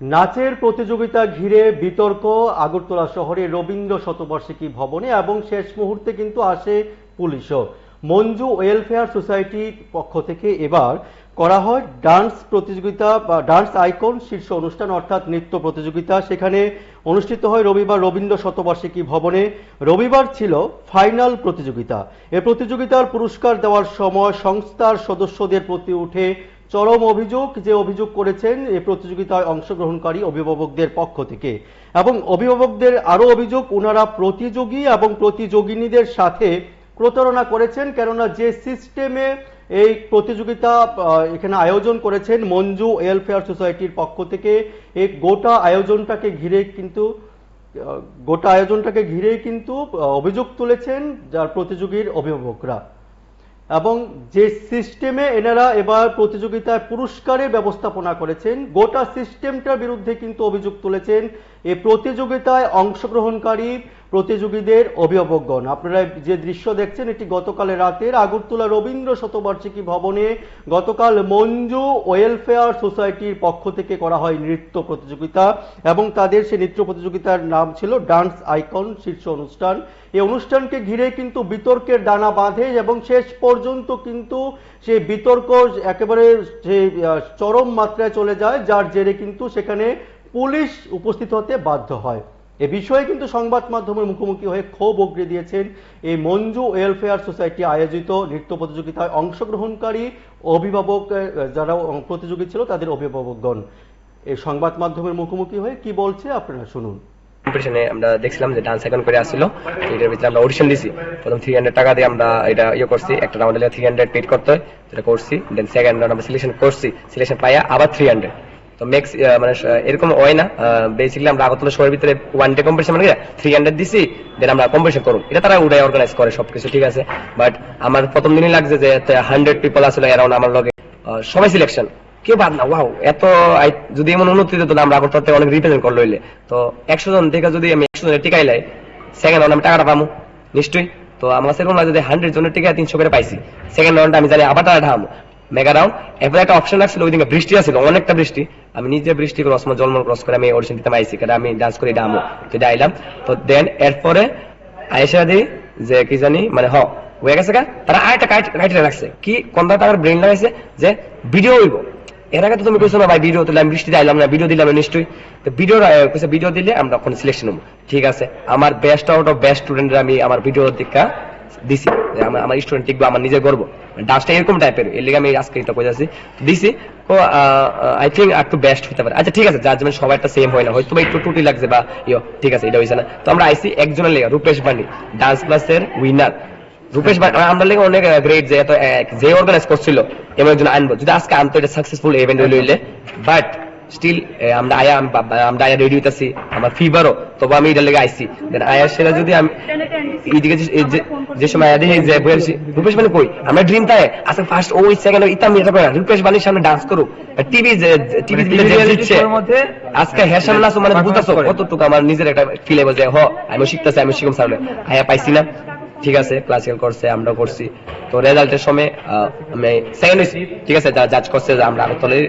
নাচের প্রতিযোগিতা ঘিরে বিতর্ক আগরতলা শহরে রবীন্দ্র শতবার্ষিকী ভবনে এবং শেষ মুহূর্তে কিন্তু আসে পুলিশও। মঞ্জু ওয়েলফেয়ার সোসাইটির পক্ষ থেকে এবার করা হয় ডান্স প্রতিযোগিতা বা ডান্স আইকন শীর্ষ অনুষ্ঠান অর্থাৎ নৃত্য প্রতিযোগিতা। সেখানে অনুষ্ঠিত হয় রবিবার রবীন্দ্র শতবার্ষিকী ভবনে। রবিবার ছিল ফাইনাল প্রতিযোগিতা। এই প্রতিযোগিতার পুরস্কার দেওয়ার সময় সংস্থার সদস্যদের প্রতি উঠে চরম অভিযোগ, যে অভিযোগ করেছেন এই প্রতিযোগিতায় অংশগ্রহণকারী অভিভাবকদের পক্ষ থেকে। এবং অভিভাবকদের আরো অভিযোগ, ওনারা প্রতিযোগী এবং প্রতিযোগিনীদের সাথে প্রতারণা করেছেন, কেননা যে সিস্টেমে এই প্রতিযোগিতা এখানে আয়োজন করেছেন মঞ্জু ওয়েলফেয়ার সোসাইটির পক্ষ থেকে, এই গোটা আয়োজনটাকে ঘিরেই কিন্তু অভিযোগ তুলেছেন যার প্রতিযোগীর অভিভাবকরা। এবং যে সিস্টেমে এনারা এবার প্রতিযোগিতায় পুরস্কারের ব্যবস্থাপনা করেছেন, গোটা সিস্টেমটার বিরুদ্ধে কিন্তু অভিযোগ তুলেছেন এই প্রতিযোগিতায় অংশগ্রহণকারী প্রতিযোগীদের অভিভাবকগণ। আপনারা যে দৃশ্য দেখছেন এটি গতকালের রাতের আগরতলা রবীন্দ্র শতবার্ষিকী ভবনে গতকাল মঞ্জু ওয়েলফেয়ার সোসাইটির পক্ষ থেকে করা হয় নৃত্য প্রতিযোগিতা এবং তাদের সেই নৃত্য প্রতিযোগিতার নাম ছিল ডান্স আইকন শীর্ষ অনুষ্ঠান। এই অনুষ্ঠানকে ঘিরে কিন্তু বিতর্কের দানা বাঁধে এবং শেষ পর্যন্ত কিন্তু সেই বিতর্ক একেবারে সেই চরম মাত্রায় চলে যায়, যার জেরে কিন্তু সেখানে পুলিশ উপস্থিত হতে বাধ্য হয়। এ বিষয়ে কিন্তু সংবাদ মাধ্যমের মুখোমুখি হয়ে ক্ষোভ উগরে দিয়েছেন এই মঞ্জু ওয়েলফেয়ার সোসাইটি আয়োজিত নৃত্য প্রতিযোগিতায় অংশগ্রহণকারী অভিভাবক, যারা প্রতিযোগী ছিল তাদের অভিভাবকগণ। এই সংবাদ মাধ্যমের মুখোমুখি হয়ে কি বলছে আপনারা শুনুন। কম্পিটিশনে আমরা দেখছিলাম যে ডান্স আইকন করে আসছিল, এটার ভিতরে আমরা অডিশন দিছি। প্রথম 300 টাকা দিয়ে আমরা এটা করছি, একটা রাউন্ডে 300 পেড করতে হয়, যেটা করছি। দেন সেকেন্ড রাউন্ড আমরা সিলেকশন করছি, সিলেকশন পাইয়া আবার 300। তো ম্যাক্স মানে এরকম হয় না। বেসিক্যালি আমরা আগরতলা শহরের ভিতরে ওয়ান ডে কম্পিটিশন মানে 300 দিছি, দেন আমরা কম্পিটিশন করুন, এটা তারা উড়াই অর্গানাইজ করে সবকিছু, ঠিক আছে। বাট আমার প্রথম দিনই লাগছে যে 100 পিপল আসলে অ্যারাউন্ড আমার লগে, সবাই সিলেকশন, কেউ বাদ না। ওয়াও, এত যদি এমন উন্নতি হতো আমরা আগরতলাতে অনেক রিপ্রেজেন্ট করলো হইলে। তো 100 জন থেকে যদি আমি 100 জনের টিকাই লাই, সেকেন্ড রাউন্ড আমি টাকাটা পাবো নিশ্চয়ই। তো আমার সেরকম লাগে যে 100 জনের টিকা 300 করে পাইছি। সেকেন্ড রাউন্ডে আমি জানি আবার টাকা ঢামো মেগা রাউন্ড। এরপরে একটা অপশন রাখছিল, ওই দিকে বৃষ্টি আছিল, অনেকটা বৃষ্টি। আমি নিজে বৃষ্টি ক্রস জলমল ক্রস করে আমি অডিশন দিতে আইছি, কারণ আমি ডান্স করে ডামো, তো আইলাম। তো দেন এরপরে আয়েশা দি যে কি জানি মানে হয়ে গেছে গা, তারা আরেকটা কাইটে রাখছে কি কোনটা তার ব্রেন লাগাইছে যে ভিডিও হইব। এর আগে তো তুমি কইছো না ভাই ভিডিও, তাহলে আমি বৃষ্টিতে আইলাম না, ভিডিও দিলাম নিশ্চয়ই। তো ভিডিও দিলে আমরা ওখানে সিলেকশন হবো, ঠিক আছে। আমার best out of best student আমি আমার ভিডিও দেখা দিছি, আমার স্টুডেন্ট দেখবো, আমার নিজের গর্ব। ডান্সটা এরকম টাইপের, এর লিগে আমি আজকে এটা কইতাছি দিছি। তো আই থিঙ্ক একটু বেস্ট হতে পারে। আচ্ছা ঠিক আছে, জাজমেন্ট সবাইটা সেম হয় না, হয়তো একটু টুটি লাগছে বা ঠিক আছে, এটা হইছে না। তো আমরা আইসি একজনের লেগে, রূপেশ বান্ডি ডান্স ক্লাসের উইনার রূপেশ ভাই। আমরা লেগে অনেক গ্রেট যে এত যে অর্গানাইজ করছিল এমন একজন আনবো, যদি আজকে আনতো এটা সাকসেসফুল ইভেন্ট হইলে। বাট স্টিল আমরা আয়া রেডি হইতাছি, আমার ফিভারও, তবে আমি এটা লেগে আইসি। দেন আয়ার সেটা যদি আমি এইদিকে যে সময় আয়া দেখি যে রূপেশ বানি কই, আমরা ড্রিম তাই আজকে ফার্স্ট ওই সেকেন্ড ইতাম এটা করে রূপেশ বানির সামনে ডান্স করুক, টিভি দিচ্ছে আজকে হের সামনে নাচো, মানে বুঝতেছো কতটুকু আমার নিজের একটা ফিল হবে যে আমি শিখতেছি, আমি শিখুম সামনে। আয়া পাইছি না, ঠিক আছে, ক্লাসিক্যাল করছে, আমরা করছি। তো রেজাল্টের সময় আমি সেকেন্ড হয়েছি, ঠিক আছে। জাজ করছে আমরা আগরতলার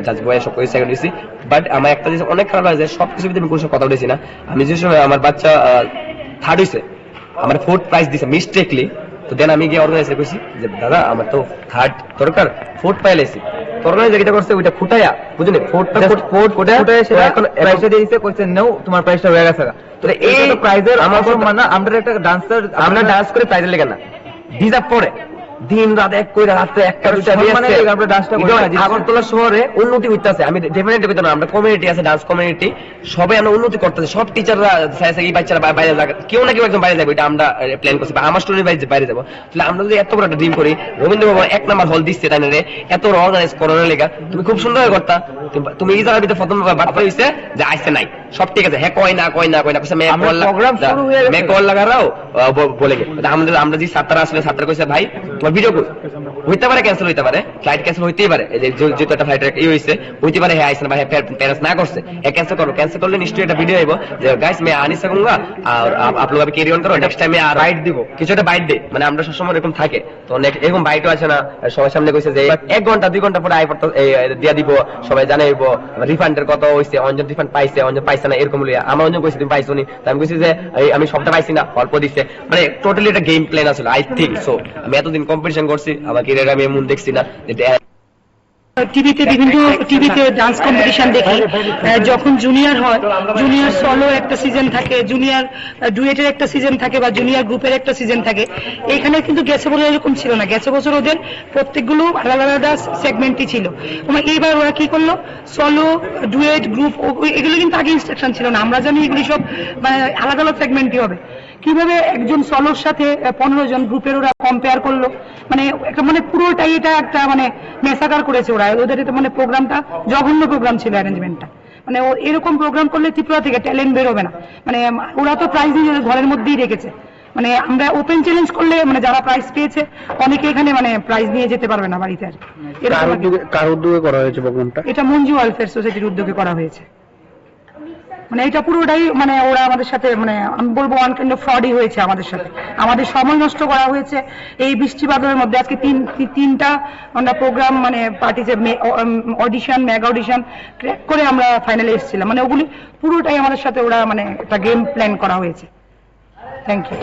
জাজ বয়ে সব কিছু সেকেন্ড হয়েছি। বাট আমার একটা জিনিস অনেক খারাপ লাগে যে সবকিছু ভিতরে আমি কোনো কথা বলেছি না। আমি যে সময় আমার বাচ্চা থার্ড হয়েছে, আমার ফোর্থ প্রাইজ দিছে মিস্টেকলি। তো দেন আমি গিয়ে অর্গানাইজার কইছি যে দাদা আমার তো থার্ড দরকার, ফোর্থ পাইলেছি। অর্গানাইজার যেটা করছে ওইটা ফুটাইয়া, বুঝলি, তোমার প্রাইজটা হয়ে গেছে। এই প্রাইজের আমার মানে আমরা একটা ডান্সার, আমরা ডান্স করে প্রাইজের লেগে না ডিজার্ভ পরে দিন রাত এক করে রাত্রে একটা আগরতলা শহরে উন্নতি হইতেছে। আমি ডেফিনেটলি বলতে না, আমরা কমিউনিটি আছে, ডান্স কমিউনিটি, সবাই আমরা উন্নতি করতেছি। সব টিচাররা এই বাচ্চারা বাইরে যাবে, কেউ না কেউ একজন বাইরে যাবে, এটা আমরা প্ল্যান করছি। আমার স্টুডেন্ট বাইরে যাবো। তাহলে আমরা যদি এত বড় একটা ড্রিম করি, রবীন্দ্র ভবন 1 নাম্বার হল দিচ্ছে তাই না রে, এত অর্গানাইজ করানোর লেগা তুমি খুব সুন্দর করতা। তুমি এই জায়গার ভিতরে প্রথম বার্তা হয়েছে যে আইসে নাই, সব ঠিক আছে, হ্যাঁ কয় না মে কল লাগারাও বলে আমরা যে ছাত্ররা আসলে ছাত্র কইছে ভাই তোমার ভিডিও হইতে পারে, ক্যান্সেল হইতে পারে, ফ্লাইট ক্যান্সেল হইতেই পারে, যেহেতু একটা ফ্লাইট হয়েছে হইতে পারে, হ্যাঁ আইসে না ভাই, প্যারেন্টস না করছে, হ্যাঁ ক্যান্সেল করো। ক্যান্সেল করলে নিশ্চয়ই একটা ভিডিও আইব যে গাইস मैं आ नहीं सकूंगा और आप लोग अभी कैरी ऑन करो, नेक्स्ट टाइम আর রাইট দিব, কিছু একটা বাইট দে। মানে আমরা সবসময় এরকম থাকে। তো এরকম বাইটও আছে না, সবার সামনে কইছে যে 1 ঘন্টা 2 ঘন্টা পরে আই পড়তে দিয়া দিব, সবাই যা জানাইবো রিফান্ডের কত হয়েছে, অঞ্জন রিফান্ড পাইছে, অঞ্জন পাইছে না, এরকম লিয়া আমার অঞ্জন কইছে তুমি পাইছো নি, আমি কইছি যে আমি সবটা পাইছি না, অল্প দিচ্ছে, মানে টোটালি একটা গেম প্ল্যান আসলে আই থিঙ্ক সো। আমি এতদিন কম্পিটিশন করছি, আমার ক্যারিয়ারে আমি এমন দেখছি না যে বিভিন্ন টিভিতে ডান্স কম্পিটিশন দেখি। যখন জুনিয়র হয়, জুনিয়র সলো একটা সিজন থাকে, জুনিয়র ডুয়েটের একটা সিজন থাকে, বা জুনিয়র গ্রুপের একটা সিজন থাকে। এখানে কিন্তু গেছে বছর এরকম ছিল না, গেছে বছর ওদের প্রত্যেকগুলো আলাদা আলাদা সেগমেন্টই ছিল। এইবার ওরা কি করলো, সলো, ডুয়েট, গ্রুপ, এগুলো কিন্তু আগে ইনস্ট্রাকশন ছিল না। আমরা জানি এগুলি সব মানে আলাদা আলাদা সেগমেন্টই হবে। কিভাবে একজন সলোর সাথে 15 জন গ্রুপের ওরা কম্পেয়ার করলো, মানে একটা মানে পুরোটাই এটা একটা মানে মেসাকার করেছে ওরা। ওদের এটা মানে প্রোগ্রামটা জঘন্য প্রোগ্রাম ছিল, অ্যারেঞ্জমেন্টটা। মানে এরকম প্রোগ্রাম করলে ত্রিপুরা থেকে ট্যালেন্ট বেরোবে না। মানে ওরা তো প্রাইজ নিয়ে ঘরের মধ্যেই রেখেছে। মানে আমরা ওপেন চ্যালেঞ্জ করলে মানে যারা প্রাইজ পেয়েছে অনেকে এখানে মানে প্রাইজ নিয়ে যেতে পারবে না বাড়িতে। আর কার উদ্যোগে করা হয়েছে প্রোগ্রামটা? এটা মঞ্জু ওয়েলফেয়ার সোসাইটির উদ্যোগে করা হয়েছে। মানে এটা পুরোটাই মানে ওরা আমাদের সাথে মানে আমি বলবো ওয়ান কাইন্ড অফ ফ্রডই হয়েছে আমাদের সাথে। আমাদের সময় নষ্ট করা হয়েছে এই বৃষ্টি বাদলের মধ্যে। আজকে তিনটা আমরা প্রোগ্রাম মানে পার্টিতে অডিশন, মেগা অডিশন ক্র্যাক করে আমরা ফাইনালে এসেছিলাম। মানে ওগুলি পুরোটাই আমাদের সাথে ওরা মানে একটা গেম প্ল্যান করা হয়েছে। Thank you.